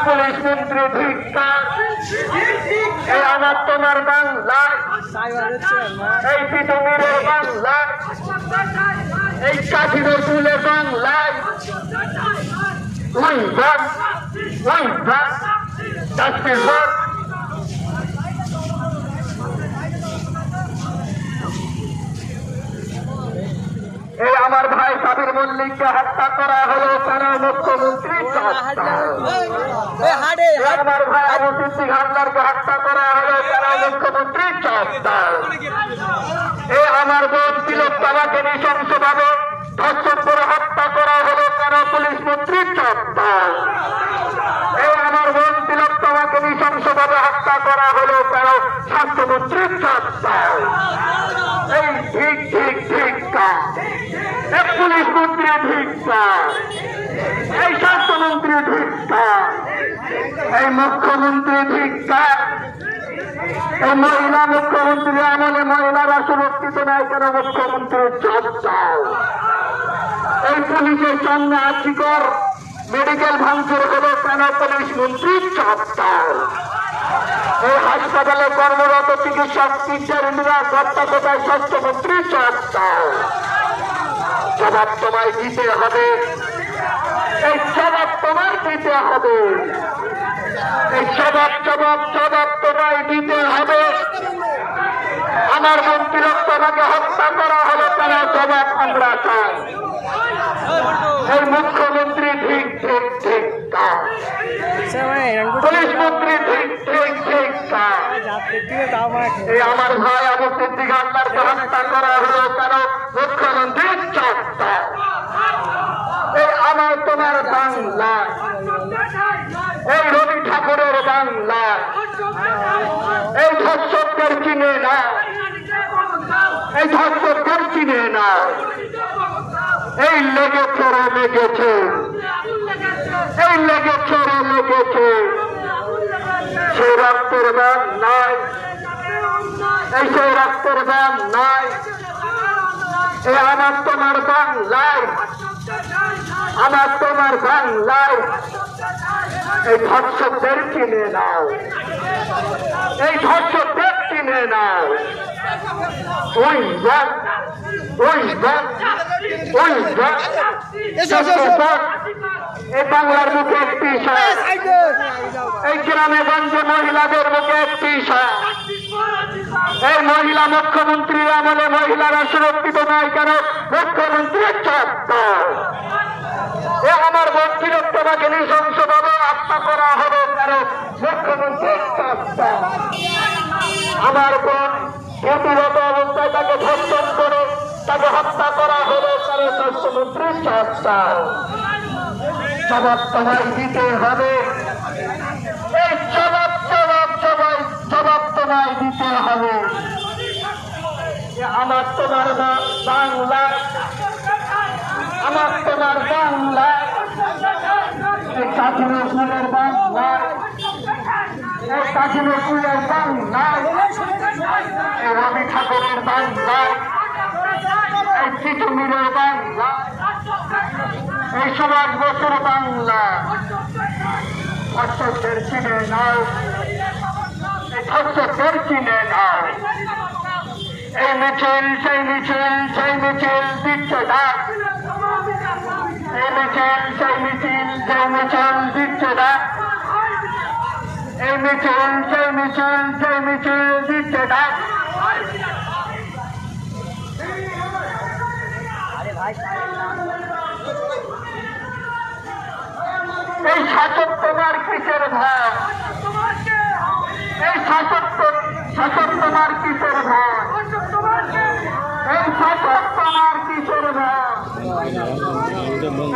Police মন্ত্রী ধিক্কার। এই আমার তোমার বাংলায়, এই পিটুমিরের বাংলায়, এই কাঠি রসুলের বাংলায় এই আমার ভাই সাবির মল্লিককে হত্যা করা হলো কেন? মুখ্যমন্ত্রী আমার ভাই আবু সিদ্দিক হামলারকে হত্যা করা হলো কেন? মুখ্যমন্ত্রী এই আমার বোন তিলোত্তমাকে নৃশংসভাবে ধর্ষণ করে হত্যা করা হলো কেন? পুলিশ মন্ত্রী এই আমার বোন তিলোত্তমাকে নৃশংসভাবে হত্যা করা হলো কেন? স্বাস্থ্যমন্ত্রী এই ঠিক ঠিক ধিক্কার, এই পুলিশ মন্ত্রী ধিক্কার, এই স্বাস্থ্যমন্ত্রী ধিক্কার, এই মুখ্যমন্ত্রী ধিক্কার। এই মহিলা মুখ্যমন্ত্রী আমলে মহিলারা সুরক্ষিত নয় কেন? মুখ্যমন্ত্রীর চাপ। এই পুলিশের সামনে আর্থিকর মেডিকেল ভাঙচুর হলো কেন? পুলিশ মন্ত্রীর চাপ। এই হাসপাতালে কর্মরত চিকিৎসক টিচাররা হত্যা কোথায়? স্বাস্থ্যমন্ত্রীর চাপ। জবাব তোমায় দিতে হবে, এই জবাব তোমায় দিতে হবে, এই জবাব তোমায় দিতে হবে। আমার বোন তিলোত্তমাকে হত্যা করা হলো কেন? জবাব আমরা চাই। এই মুখ্যমন্ত্রী ঠিক ঠিক ধিক্কার, পুলিশ মন্ত্রী ঠিক ঠিক ধিক্কার। এই আমার ভাই আবু সিদ্দিক হামলারকে হত্যা করা হলো কেন? মুখ্যমন্ত্রীর চাপটা। এই আমার তোমার বাংলায়, এই রবি ঠাকুরের বাংলায় এই ধর্ষকদের চিনে না, এই ধর্ষকদের চিনে না। এই লেগেছে রে লেগেছে, এই লেগেছে রে লেগেছে। সেই রক্তের ব্যাগ নাই, এই সেই রক্তের ব্যাগ নাই। এই আমার তোমার বাংলায়, আমার তোমার বাংলায় এই ধর্ষকদের চিনে নাও, এই ধর্ষকদের চিনে নাও। ওই এই বাংলার মুখে একটি সাপ, এই গ্রামে গঞ্জে মহিলাদের মুখে একটি সাপ। এই মহিলা মুখ্যমন্ত্রীর আমলে মহিলারা সুরক্ষিত নয় কেন? মুখ্যমন্ত্রীর চাপ। এ আমার বোন তিলোত্তমাকে নৃশংসভাবে হত্যা করা হবে কেন? মুখ্যমন্ত্রীর চাপ। আমার বোন প্রতিরত অবস্থায় তাকে ধর্ষণ করে তাকে হত্যা করা হলো কেন? স্বাস্থ্যমন্ত্রীর চাপ। জবাব তোমায় দিতে হবে, এই জবাব তোমায় দিতে হবে। আমার তোমার বাংলা, আমার তোমার বাংলা, এই কাঠি রসুলের বাংলা, এই কাঠি রসুলের বাংলা, এই রবি ঠাকুরের বাংলা, এই পিটুমিরের বাংলা, এই সুভাষ বসুর বাংলা। ধর্ষকদের চিনে নাও, এই ধর্ষকদের চিনে নাও। এই মিছিল সেই মিছিল, সেই মিছিল দিচ্ছে ডাক, এই মিছিল সেই মিছিল, সেই মিছিল দিচ্ছে ডাক, এই মিছিল সেই মিছিল, সেই মিছিল দিচ্ছে ডাক। এই শাসক তোমার কিসের ভয়? এই শাসক তোমার কিসের ভয়? এই শাসক তোমার কিসের ভয়?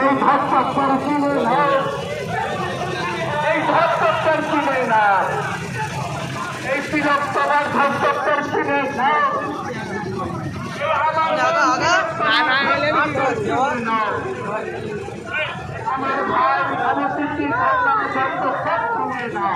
এই ধর্ষকদের চিনে না, এই ধর্ষকদের চিনে না, এই তিলোত্তমার ধর্ষকদের চিনে না। আমার ভাই আবু সিদ্দিক হামলার যত সব শুনে না।